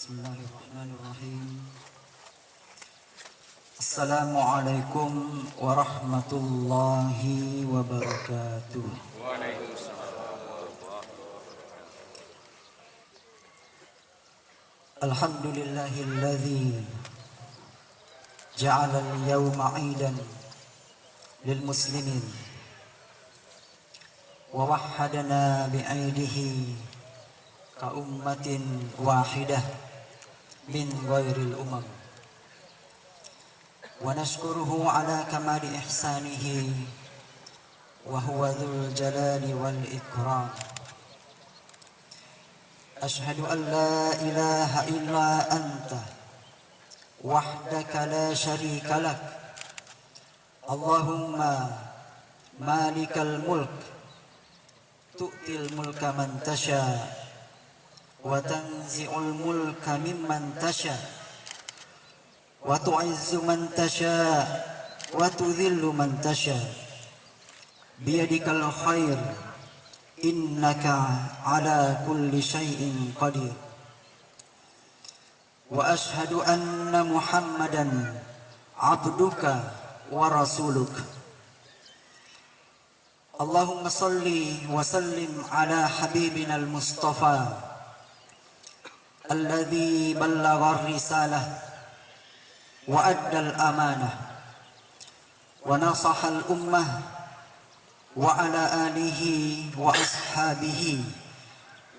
Bismillahirrahmanirrahim. Assalamualaikum warahmatullahi wabarakatuh. Alhamdulillahilladzi ja'ala al-yawma 'idan lil muslimin wa wahhadana bi'aidihi ka ummatin wahidah min ghairil umam wa nashkuruhu ala kamali ihsanihi wa huwa dzul jalali wal ikram. Ashhadu an la ilaha illa anta wahdaka la syarika lak. Allahumma malikal mulk tu'til mulka man tasha wa tanzi'ul mulka mimman tasha wa tu'izzu man tasha wa tudhillu man tasha biyadikal khair innaka ala kulli syai'in qadir. Wa ashhadu anna Muhammadan abduka wa rasuluk. Allahumma salli wa sallim ala habibina al-Mustafa alladhi ballagha ar-risalah wa adda al-amanah wa nasaha al-ummah wa ala alihi wa ashabihi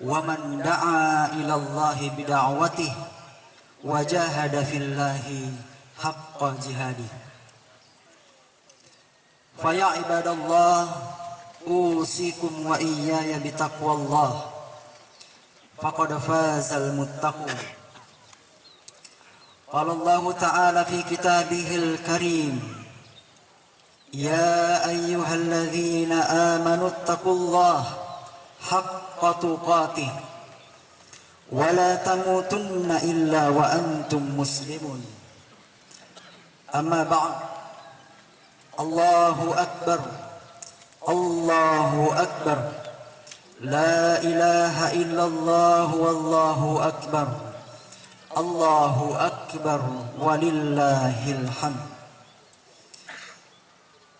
wa man da'a ila Allahi bida'watihi wa jahada fillahi haqqa jihadihi. Fa ya ibadallah usikum wa iyaya bitaqwallah faqad fazal muttaqun. Qala Allah ta'ala fi kitabihil karim ya ayyuhalladzina amanu ittaqullaha haqqa tuqatih wa la tamutunna illa wa antum muslimun. Amma ba'd. Allahu akbar, Allahu akbar, la ilaha illallah wallahu akbar, Allahu akbar walillahil hamd.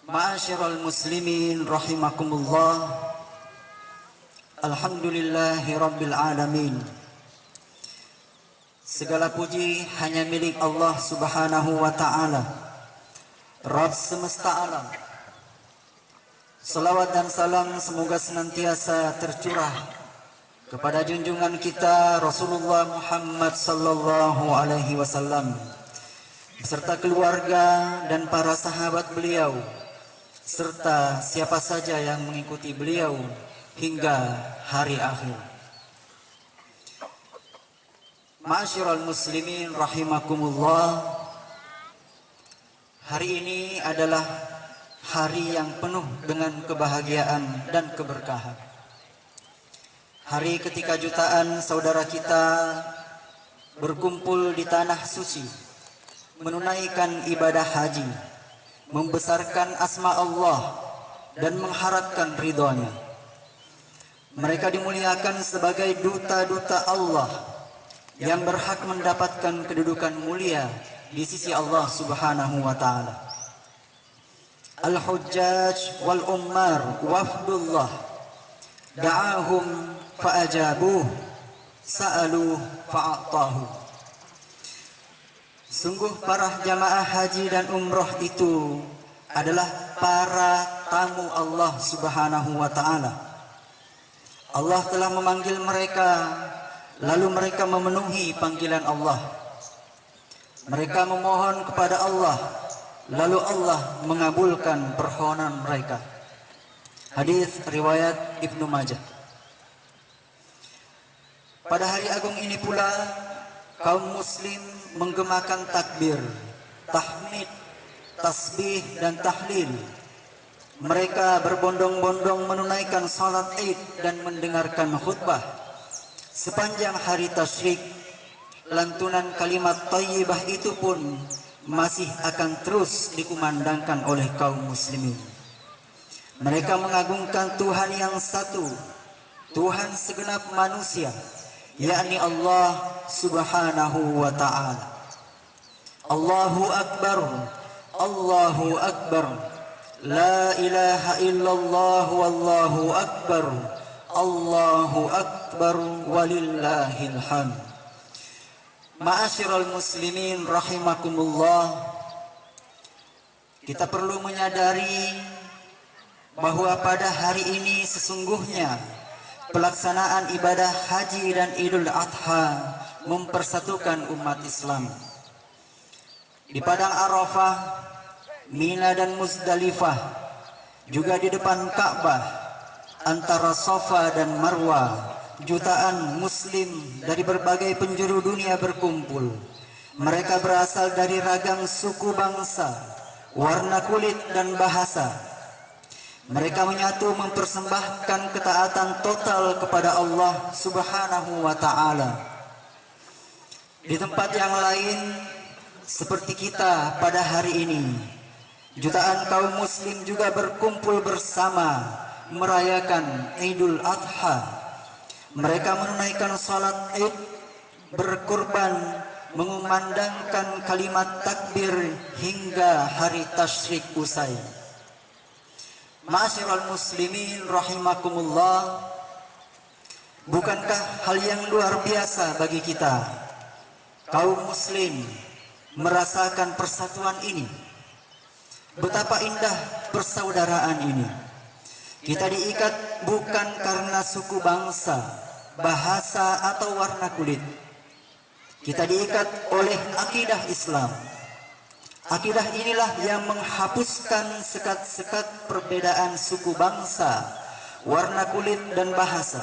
Ma'asyiral muslimin rahimakumullah. Alhamdulillahi rabbil alamin. Segala puji hanya milik Allah Subhanahu wa ta'ala, Rabb semesta alam. Salawat dan salam semoga senantiasa tercurah kepada junjungan kita Rasulullah Muhammad sallallahu alaihi wasallam beserta keluarga dan para sahabat beliau serta siapa saja yang mengikuti beliau hingga hari akhir. Ma'asyiral muslimin rahimakumullah. Hari ini adalah hari yang penuh dengan kebahagiaan dan keberkahan. Hari ketika jutaan saudara kita berkumpul di tanah suci, menunaikan ibadah haji, membesarkan asma Allah dan mengharapkan ridhonya. Mereka dimuliakan sebagai duta-duta Allah yang berhak mendapatkan kedudukan mulia di sisi Allah Subhanahu wa ta'ala. Al-Hujjaj wal Ummar wafdullah da'ahum fa'ajabuh sa'aluh fa'atahu. Sungguh para jamaah haji dan umroh itu adalah para tamu Allah Subhanahu wa ta'ala. Allah telah memanggil mereka, lalu mereka memenuhi panggilan Allah. Mereka memohon kepada Allah, lalu Allah mengabulkan permohonan mereka. Hadis riwayat Ibnu Majah. Pada hari agung ini pula kaum muslim menggemakan takbir, tahmid, tasbih dan tahlil. Mereka berbondong-bondong menunaikan salat Id dan mendengarkan khutbah. Sepanjang hari tasyrik, lantunan kalimat thayyibah itu pun masih akan terus dikumandangkan oleh kaum muslimin. Mereka mengagungkan Tuhan yang satu, Tuhan segenap manusia, yakni Allah Subhanahu wa ta'ala. Allahu Akbar, Allahu Akbar, la ilaha illallah wallahu akbar, Allahu Akbar walillahil hamd. Ma'asyiral muslimin rahimakumullah, kita perlu menyadari bahwa pada hari ini sesungguhnya pelaksanaan ibadah haji dan Idul Adha mempersatukan umat Islam. Di padang Arafah, Mina dan Muzdalifah, juga di depan Ka'bah, antara Safa dan Marwah, jutaan muslim dari berbagai penjuru dunia berkumpul. Mereka berasal dari ragam suku bangsa, warna kulit dan bahasa. Mereka menyatu mempersembahkan ketaatan total kepada Allah Subhanahu wa ta'ala. Di tempat yang lain seperti kita pada hari ini, jutaan kaum muslim juga berkumpul bersama merayakan Idul Adha. Mereka menunaikan salat Id, berkurban, mengumandangkan kalimat takbir hingga hari tasyrik usai. Ma'asyiral muslimin rahimakumullah, bukankah hal yang luar biasa bagi kita kaum muslim merasakan persatuan ini? Betapa indah persaudaraan ini. Kita diikat bukan karena suku bangsa, bahasa atau warna kulit. Kita diikat oleh akidah Islam. Akidah inilah yang menghapuskan sekat-sekat perbedaan suku bangsa, warna kulit dan bahasa.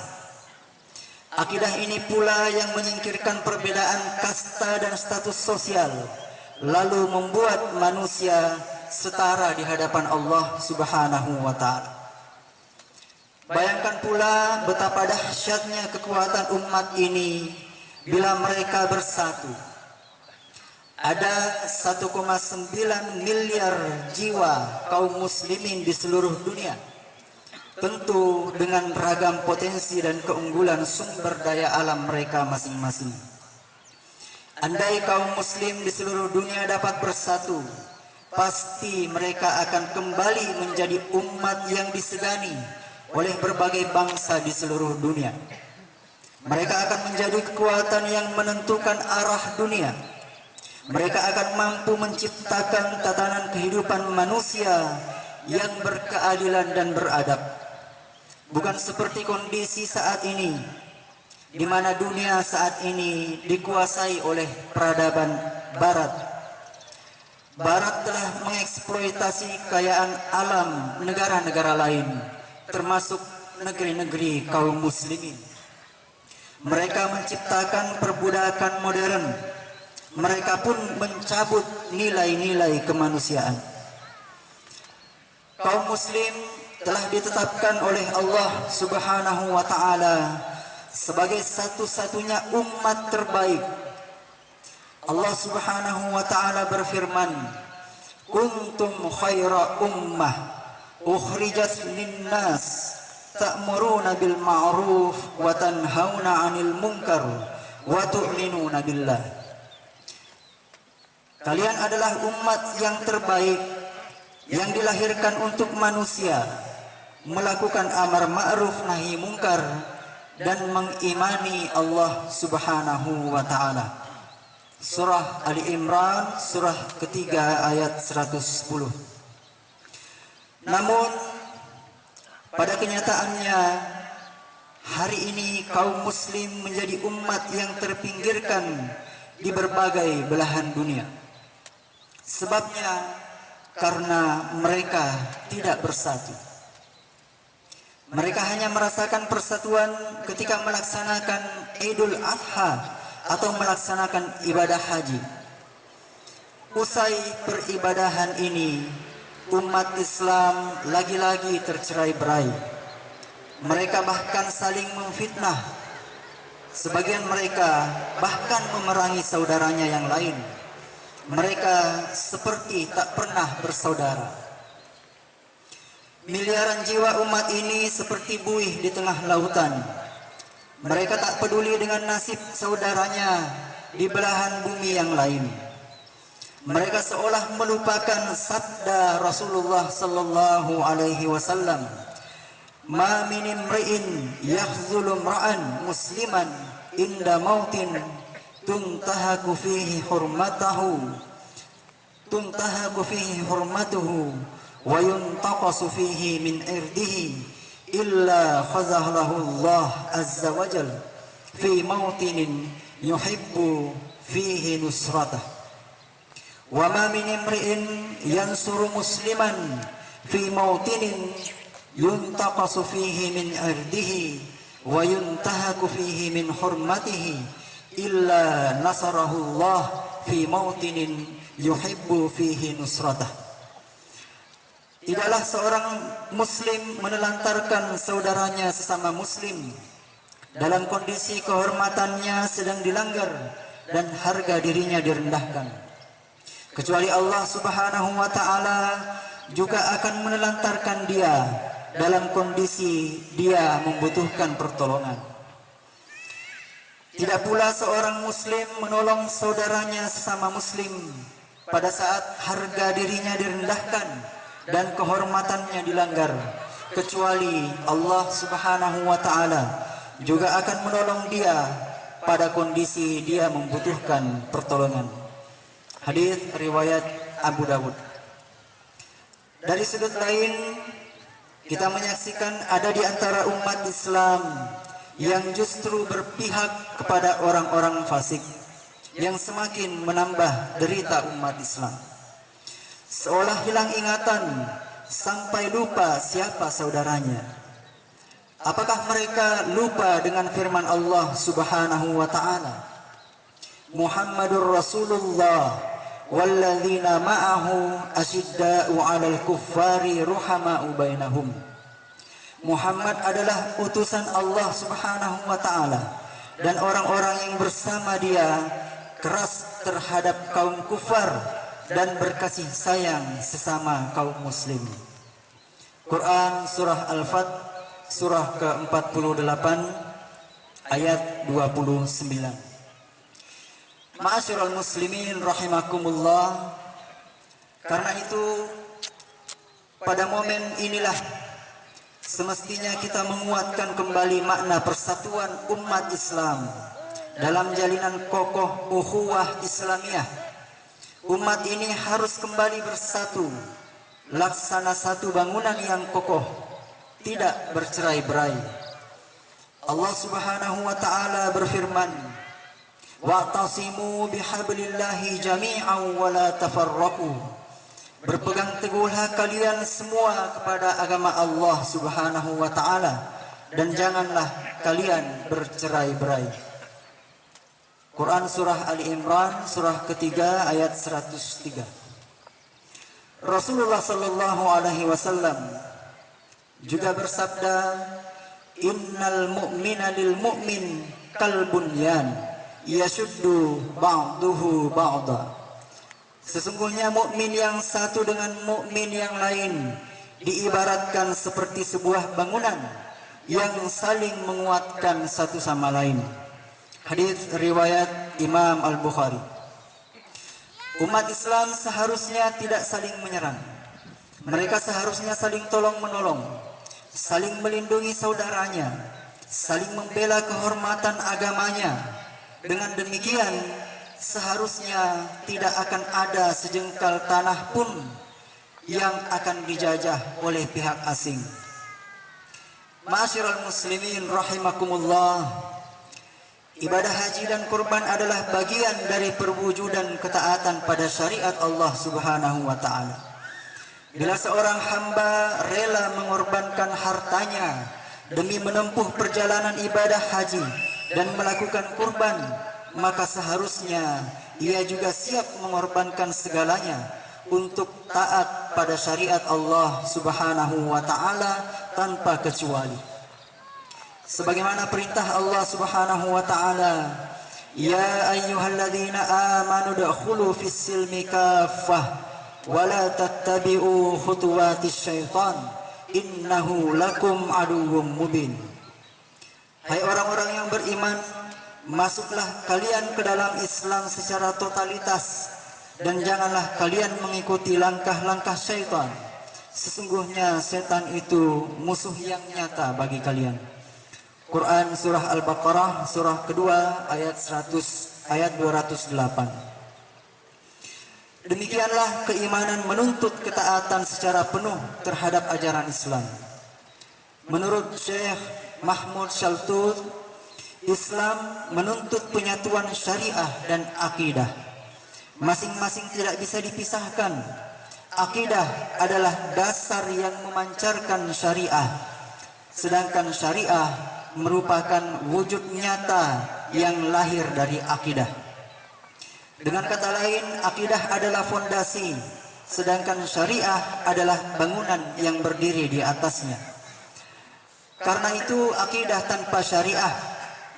Akidah ini pula yang menyingkirkan perbedaan kasta dan status sosial, lalu membuat manusia setara di hadapan Allah Subhanahu wa ta'ala. Bayangkan pula betapa dahsyatnya kekuatan umat ini bila mereka bersatu. Ada 1,9 miliar jiwa kaum muslimin di seluruh dunia, tentu dengan ragam potensi dan keunggulan sumber daya alam mereka masing-masing. Andai kaum muslim di seluruh dunia dapat bersatu, pasti mereka akan kembali menjadi umat yang disegani oleh berbagai bangsa di seluruh dunia. Mereka akan menjadi kekuatan yang menentukan arah dunia. Mereka akan mampu menciptakan tatanan kehidupan manusia yang berkeadilan dan beradab. Bukan seperti kondisi saat ini, di mana dunia saat ini dikuasai oleh peradaban Barat. Barat telah mengeksploitasi kekayaan alam negara-negara lain, termasuk negeri-negeri kaum muslimin. Mereka menciptakan perbudakan modern. Mereka pun mencabut nilai-nilai kemanusiaan. Kaum muslim telah ditetapkan oleh Allah Subhanahu wa ta'ala sebagai satu-satunya umat terbaik. Allah Subhanahu wa ta'ala berfirman, kuntum khaira ummah ukhrijat linnas ta'muruna bil ma'ruf wa tanhauna 'anil munkar wa tu'minuna billah. Kalian adalah umat yang terbaik yang dilahirkan untuk manusia, melakukan amar ma'ruf nahi munkar dan mengimani Allah Subhanahu wa ta'ala. Surah Ali Imran, surah ketiga ayat 110. Namun pada kenyataannya hari ini kaum muslim menjadi umat yang terpinggirkan di berbagai belahan dunia. Sebabnya karena mereka tidak bersatu. Mereka hanya merasakan persatuan ketika melaksanakan Idul Adha atau melaksanakan ibadah haji. Usai peribadahan ini, umat Islam lagi-lagi tercerai-berai. Mereka bahkan saling memfitnah. Sebagian mereka bahkan memerangi saudaranya yang lain. Mereka seperti tak pernah bersaudara. Miliaran jiwa umat ini seperti buih di tengah lautan. Mereka tak peduli dengan nasib saudaranya di belahan bumi yang lain. Mereka seolah melupakan sabda Rasulullah sallallahu alaihi wasallam, "Ma min imri'in yakhzulu imra'an musliman inda mautin tuntahaku fihi hurmatuhu wa yuntaqasu fihi min irdihi illa khazalahu Allah azza wa jal fi mautinin yuhibbu fihi nusratah wa ma min imri'in yansuru musliman fi mautinin yuntaqasu fihi min irdihi wa yuntahaku fihi min hurmatihi illa nasarahu Allah fi mautinin yuhibbu fihi nusratah." Tidaklah seorang muslim menelantarkan saudaranya sesama muslim dalam kondisi kehormatannya sedang dilanggar dan harga dirinya direndahkan, kecuali Allah Subhanahu wa taala juga akan menelantarkan dia dalam kondisi dia membutuhkan pertolongan. Tidak pula seorang muslim menolong saudaranya sesama muslim pada saat harga dirinya direndahkan dan kehormatannya dilanggar, kecuali Allah Subhanahu wa taala juga akan menolong dia pada kondisi dia membutuhkan pertolongan. Hadis riwayat Abu Dawud. Dari sudut lain, kita menyaksikan ada di antara umat Islam yang justru berpihak kepada orang-orang fasik yang semakin menambah derita umat Islam. Seolah hilang ingatan sampai lupa siapa saudaranya. Apakah mereka lupa dengan firman Allah Subhanahu wa taala, Muhammadur Rasulullah walladzina ma'ahu asyidda'u 'alal kuffari ruhama'u bainahum. Muhammad adalah utusan Allah Subhanahu wa taala dan orang-orang yang bersama dia keras terhadap kaum kufar dan berkasih sayang sesama kaum muslim. Quran surah Al-Fat surah ke-48 ayat 29. Ma'asyiral muslimin rahimakumullah, karena itu pada momen inilah semestinya kita menguatkan kembali makna persatuan umat Islam dalam jalinan kokoh ukhuwah Islamiyah. Umat ini harus kembali bersatu, laksana satu bangunan yang kokoh, tidak bercerai-berai. Allah Subhanahu wa taala berfirman, "Wa'tasimu bihablillahi jami'an wa la tafarraqu." Berpegang teguhlah kalian semua kepada agama Allah Subhanahu wa taala dan janganlah kalian bercerai-berai. Quran surah Ali Imran surah ketiga ayat 103. Rasulullah sallallahu alaihi wasallam juga bersabda, "Innal mu'mina lil mu'min kal bunyan yashuddu ba'duhu ba'da." Sesungguhnya mukmin yang satu dengan mukmin yang lain diibaratkan seperti sebuah bangunan yang saling menguatkan satu sama lain. Hadis riwayat Imam Al-Bukhari. Umat Islam seharusnya tidak saling menyerang. Mereka seharusnya saling tolong-menolong, saling melindungi saudaranya, saling membela kehormatan agamanya. Dengan demikian, seharusnya tidak akan ada sejengkal tanah pun yang akan dijajah oleh pihak asing. Ma'asyiral muslimin rahimakumullah, ibadah haji dan kurban adalah bagian dari perwujudan ketaatan pada syariat Allah Subhanahu wa taala. Bila seorang hamba rela mengorbankan hartanya demi menempuh perjalanan ibadah haji dan melakukan kurban, maka seharusnya ia juga siap mengorbankan segalanya untuk taat pada syariat Allah Subhanahu wa taala tanpa kecuali. Sebagaimana perintah Allah Subhanahu wa taala, "Ya ayyuhalladzina amanu dkhulu fis-silmi kaffah wa la tattabi'u khutuwatis syaitan innahu lakum aduwwum mubin." Hai orang-orang yang beriman, masuklah kalian ke dalam Islam secara totalitas, dan janganlah kalian mengikuti langkah-langkah syaitan. Sesungguhnya setan itu musuh yang nyata bagi kalian. Quran surah Al-Baqarah surah kedua ayat 208. Demikianlah keimanan menuntut ketaatan secara penuh terhadap ajaran Islam. Menurut Syekh Mahmud Shaltut, Islam menuntut penyatuan syariah dan akidah. Masing-masing tidak bisa dipisahkan. Akidah adalah dasar yang memancarkan syariah, sedangkan syariah merupakan wujud nyata yang lahir dari akidah. Dengan kata lain, akidah adalah fondasi, sedangkan syariah adalah bangunan yang berdiri di atasnya. Karena itu, akidah tanpa syariah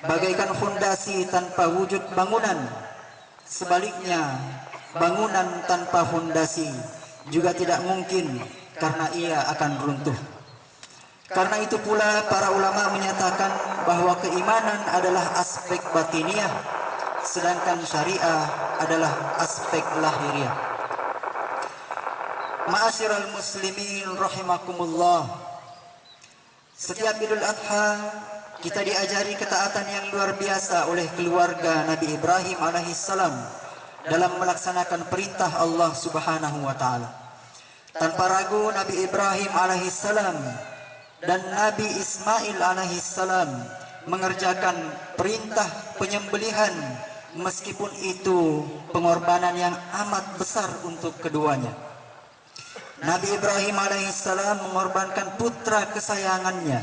bagaikan fondasi tanpa wujud bangunan. Sebaliknya, bangunan tanpa fondasi juga tidak mungkin karena ia akan runtuh. Karena itu pula para ulama menyatakan bahwa keimanan adalah aspek batiniah, sedangkan syariah adalah aspek lahiriah. Ma'asyiral muslimin rahimakumullah. Setiap Idul Adha kita diajari ketaatan yang luar biasa oleh keluarga Nabi Ibrahim alaihissalam dalam melaksanakan perintah Allah Subhanahu wa taala. Tanpa ragu Nabi Ibrahim alaihissalam dan Nabi Ismail alaihissalam mengerjakan perintah penyembelihan, meskipun itu pengorbanan yang amat besar untuk keduanya. Nabi Ibrahim alaihissalam mengorbankan putra kesayangannya,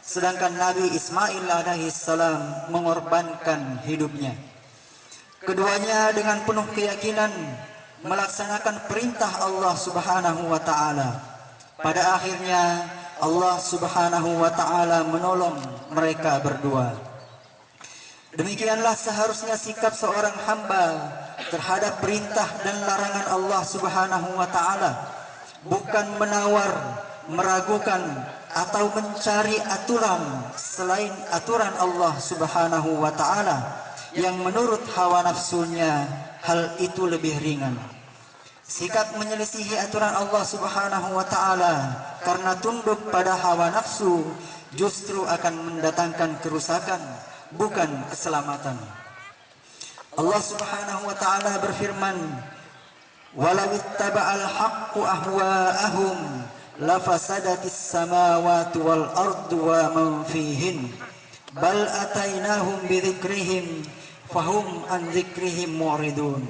sedangkan Nabi Ismail alaihissalam mengorbankan hidupnya. Keduanya dengan penuh keyakinan melaksanakan perintah Allah Subhanahu wa taala. Pada akhirnya Allah Subhanahu wa taala menolong mereka berdua. Demikianlah seharusnya sikap seorang hamba terhadap perintah dan larangan Allah Subhanahu wa taala, bukan menawar, meragukan atau mencari aturan selain aturan Allah Subhanahu wa taala yang menurut hawa nafsunya hal itu lebih ringan. Sikap menyelisihi aturan Allah Subhanahu wa taala karena tunduk pada hawa nafsu justru akan mendatangkan kerusakan, bukan keselamatan. Allah Subhanahu wa taala berfirman, "Walau ittaba'al haqqu ahwa'ahum lafasadatis samawati wal ardu wa man fihin bal atainahum bidzikrihim fahum an dzikrihim mu'ridun."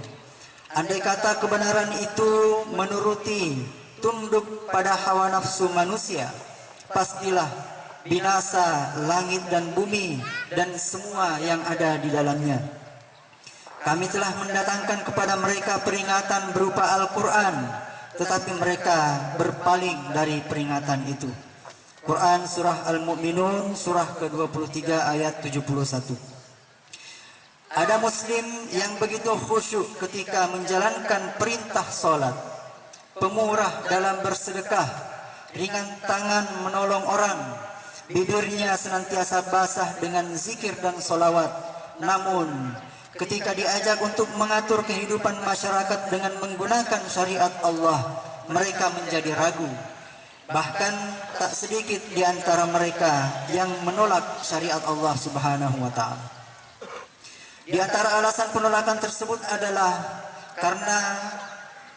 Andai kata kebenaran itu menuruti tunduk pada hawa nafsu manusia, pastilah binasa langit dan bumi dan semua yang ada di dalamnya. Kami telah mendatangkan kepada mereka peringatan berupa Al-Quran, tetapi mereka berpaling dari peringatan itu. Quran surah Al-Mu'minun surah ke-23 ayat 71. Ada muslim yang begitu khusyuk ketika menjalankan perintah salat, pemurah dalam bersedekah, ringan tangan menolong orang, bibirnya senantiasa basah dengan zikir dan solawat. Namun ketika diajak untuk mengatur kehidupan masyarakat dengan menggunakan syariat Allah, mereka menjadi ragu. Bahkan tak sedikit di antara mereka yang menolak syariat Allah Subhanahu wa taala. Di antara alasan penolakan tersebut adalah karena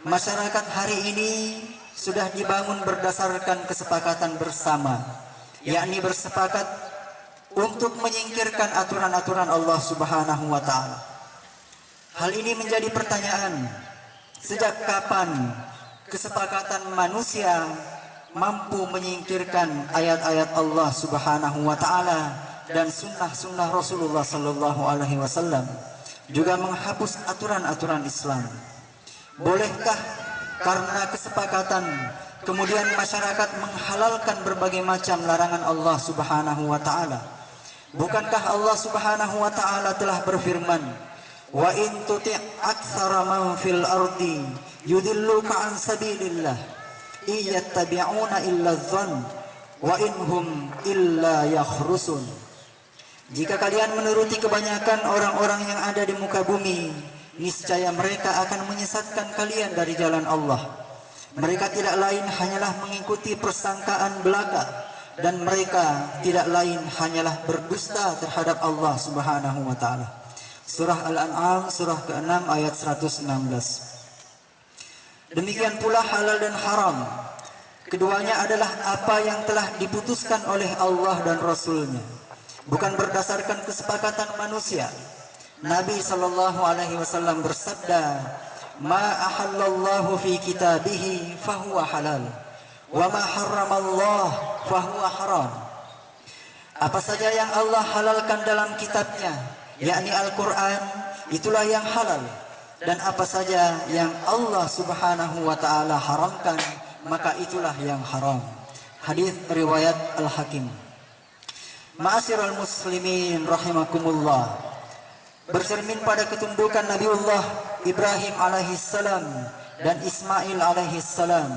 masyarakat hari ini sudah dibangun berdasarkan kesepakatan bersama, yakni bersepakat untuk menyingkirkan aturan-aturan Allah Subhanahu wa taala. Hal ini menjadi pertanyaan, sejak kapan kesepakatan manusia mampu menyingkirkan ayat-ayat Allah Subhanahu wa taala dan sunnah-sunnah Rasulullah sallallahu alaihi wasallam, juga menghapus aturan-aturan Islam? Bolehkah karena kesepakatan kemudian masyarakat menghalalkan berbagai macam larangan Allah Subhanahu wa taala? Bukankah Allah Subhanahu wa taala telah berfirman, "Wa in tuti' aktsara man fil ardi yudilluka an sabilillah iyattabi'una illa adh-dhann wa inhum illa yakhrusun." Jika kalian menuruti kebanyakan orang-orang yang ada di muka bumi, niscaya mereka akan menyesatkan kalian dari jalan Allah. Mereka tidak lain hanyalah mengikuti persangkaan belaka, dan mereka tidak lain hanyalah berdusta terhadap Allah Subhanahu wa taala. Surah Al-An'am surah ke-6 ayat 116. Demikian pula halal dan haram. Keduanya adalah apa yang telah diputuskan oleh Allah dan Rasul-Nya, bukan berdasarkan kesepakatan manusia. Nabi sallallahu alaihi wasallam bersabda, "Ma ahallallahu fi kitabihi fahuwa halal, wa ma harramallah fahuwa haram." Apa saja yang Allah halalkan dalam kitabnya, yakni Al-Quran, itulah yang halal. Dan apa saja yang Allah Subhanahu wa ta'ala haramkan, maka itulah yang haram. Hadis riwayat Al-Hakim. Ma'asyiral muslimin rahimakumullah. Bercermin pada ketundukan Nabiullah Ibrahim alaihissalam dan Ismail alaihissalam,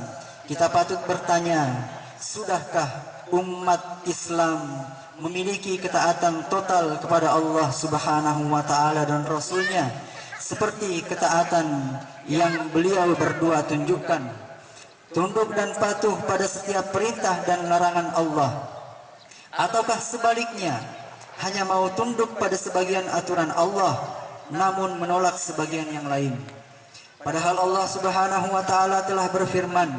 kita patut bertanya, sudahkah umat Islam memiliki ketaatan total kepada Allah Subhanahu wa taala dan Rasul-Nya seperti ketaatan yang beliau berdua tunjukkan, tunduk dan patuh pada setiap perintah dan larangan Allah? Ataukah sebaliknya, hanya mau tunduk pada sebagian aturan Allah namun menolak sebagian yang lain? Padahal Allah Subhanahu wa taala telah berfirman,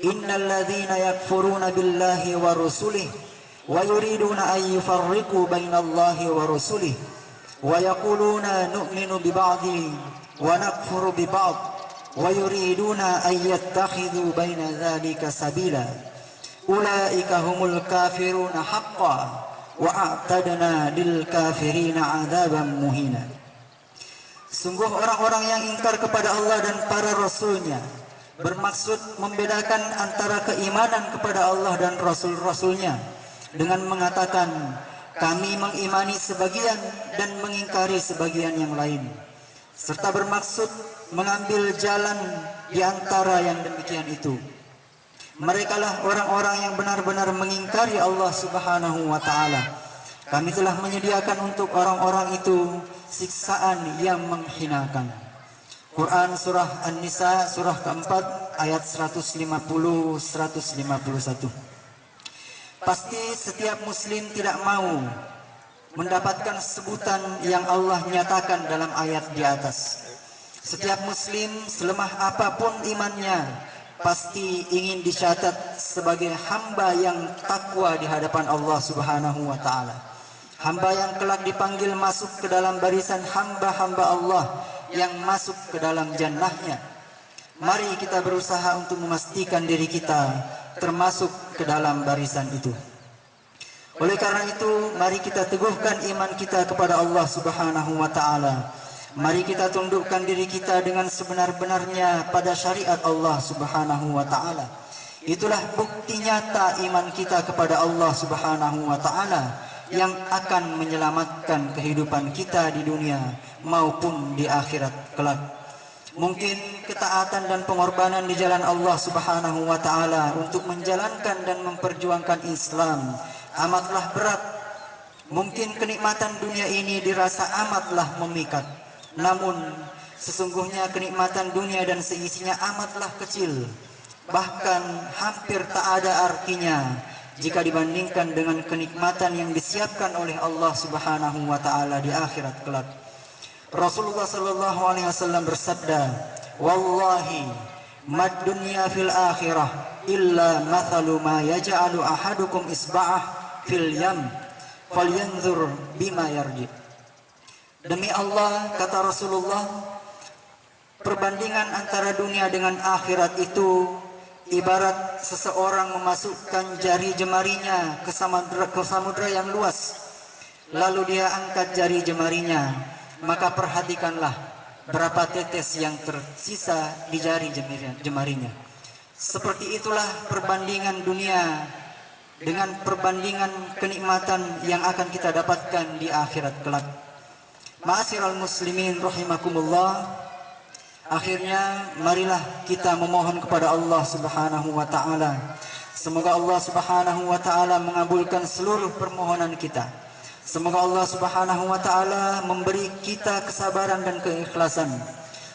"Innal ladzina yakfuruna billahi wa rusulihi wa yuriduna an yufarriqu bainallahi wa rusulihi wa yaquluna nu'minu bi ba'dhi wa nakfuru bi ba'd wa yuriduna an yattakhidhu baina dzalika sabila ulaika humul kafiruna haqqan wa a'tadna lil kafirina 'adzaban muhina." Sungguh orang-orang yang ingkar kepada Allah dan para Rasul-Nya bermaksud membedakan antara keimanan kepada Allah dan Rasul-Rasul-Nya dengan mengatakan, kami mengimani sebagian dan mengingkari sebagian yang lain, serta bermaksud mengambil jalan di antara yang demikian itu. Merekalah orang-orang yang benar-benar mengingkari Allah Subhanahu wa ta'ala. Kami telah menyediakan untuk orang-orang itu siksaan yang menghinakan. Quran surah An-Nisa surah keempat ayat 150-151. Pasti setiap muslim tidak mau mendapatkan sebutan yang Allah nyatakan dalam ayat di atas. Setiap muslim selemah apapun imannya pasti ingin dicatat sebagai hamba yang takwa di hadapan Allah Subhanahu wa ta'ala. Hamba yang kelak dipanggil masuk ke dalam barisan hamba-hamba Allah yang masuk ke dalam jannahnya. Mari kita berusaha untuk memastikan diri kita termasuk ke dalam barisan itu. Oleh karena itu, mari kita teguhkan iman kita kepada Allah Subhanahu wa ta'ala. Mari kita tundukkan diri kita dengan sebenar-benarnya pada syariat Allah Subhanahu wa ta'ala. Itulah bukti nyata iman kita kepada Allah Subhanahu wa ta'ala yang akan menyelamatkan kehidupan kita di dunia maupun di akhirat kelak. Mungkin ketaatan dan pengorbanan di jalan Allah Subhanahu wa ta'ala untuk menjalankan dan memperjuangkan Islam amatlah berat. Mungkin kenikmatan dunia ini dirasa amatlah memikat. Namun sesungguhnya kenikmatan dunia dan seisinya amatlah kecil, bahkan hampir tak ada artinya jika dibandingkan dengan kenikmatan yang disiapkan oleh Allah Subhanahu wa ta'ala di akhirat kelak. Rasulullah sallallahu alaihi wasallam bersabda, "Wallahi mad dunya fil akhirah illa mathalu ma yaj'alu ahadukum isba'ah fil yam falyanzur bima yarji." Demi Allah, kata Rasulullah, perbandingan antara dunia dengan akhirat itu ibarat seseorang memasukkan jari jemarinya ke samudra yang luas, lalu dia angkat jari jemarinya, maka perhatikanlah berapa tetes yang tersisa di jari jemarinya. Seperti itulah perbandingan dunia dengan perbandingan kenikmatan yang akan kita dapatkan di akhirat kelak. Ma'asyiral muslimin rahimakumullah. Akhirnya marilah kita memohon kepada Allah Subhanahu wa ta'ala. Semoga Allah Subhanahu wa ta'ala mengabulkan seluruh permohonan kita. Semoga Allah Subhanahu wa taala memberi kita kesabaran dan keikhlasan.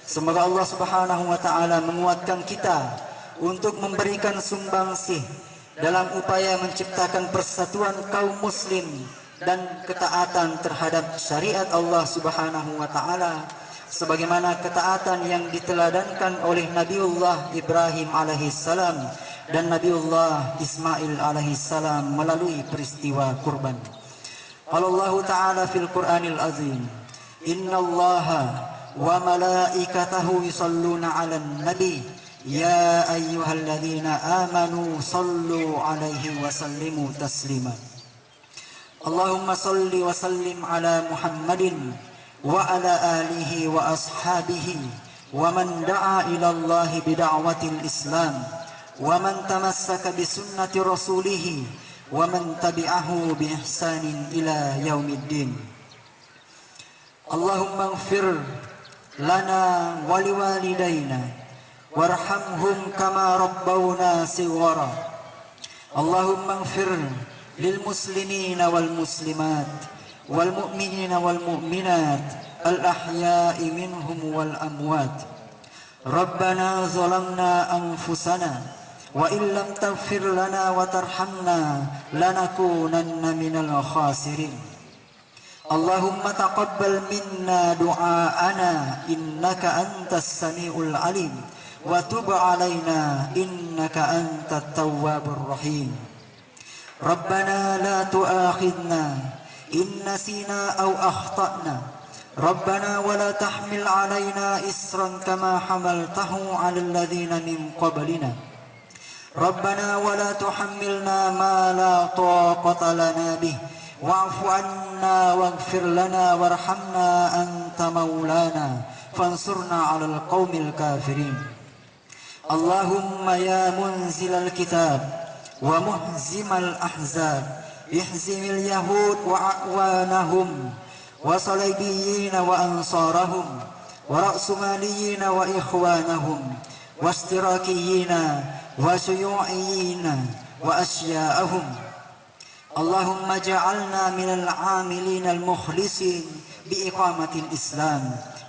Semoga Allah Subhanahu wa taala menguatkan kita untuk memberikan sumbangsih dalam upaya menciptakan persatuan kaum muslim dan ketaatan terhadap syariat Allah Subhanahu wa taala sebagaimana ketaatan yang diteladankan oleh Nabiullah Ibrahim alaihissalam dan Nabiullah Ismail alaihissalam melalui peristiwa kurban. Allah Ta'ala fil Qur'anil Azim, innallaha wa malaikatahu yusalluna 'alan nabi ya ayyuhalladzina amanu sallu 'alaihi wa sallimu taslima. Allahumma salli wa sallim ala Muhammadin wa ala alihi wa ashabihi wa man da'a ila Allah bida'watil Islam wa man tamassaka bi sunnati rasulih wa man tabi'ahu bi ihsanin ila yaumiddin. Allahumma ighfir lana wa liwalidayna warhamhum kama rabbawna sighara. Allahumma ighfir lil muslimina wal muslimat wal mu'minina wal mu'minat al ahya'i minhum wal amwat. Rabbana zalamna anfusana wa illam taghfir lana wa tarhamna lanakunanna minal khasirin. Allahumma taqabbal minna du'aana innaka antas samiul alim wa tub alaina innaka antat tawwabur rahim. Rabbana la tu'akhidna in nasina aw akhtana. Rabbana wa la tahmil alaina isran kama hamaltahu 'alal ladzina min qablina. Rabbana wa la tuhammilna ma la taqata lana bih wa'fu 'anna waghfir lana warhamna anta maulana fansurna 'alal qaumil kafirin. Allahumma ya munzilal kitab wa muhzimal ahzab ihzimil yahud wa a'wanahum wa salaybiyina wa ansarahum wa ra'sumaliyina wa ikhwanahum wa istirakiyina wa syuyu'iyina wa asya'ahum. Allahumma ja'alna minal 'amilina al-mukhlisin bi iqamatil Islam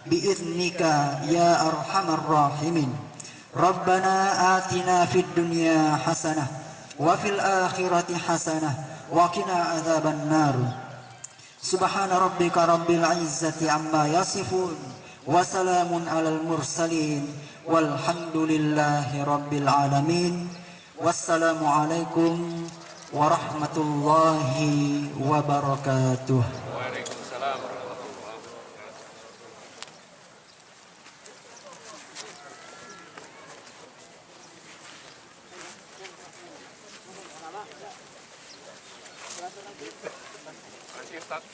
bi idnika ya arhamar rahimin. Rabbana atina fid dunya hasanah wa fil akhirati hasanah wa qina adzaban nar. Subhana rabbika rabbil izzati amma yasifun wa salamun alal mursalin walhamdulillahi rabbil alamin. Wassalamu alaikum warahmatullahi wabarakatuh. Waalaikumsalam warahmatullahi wabarakatuh. Terima kasih Ustaz.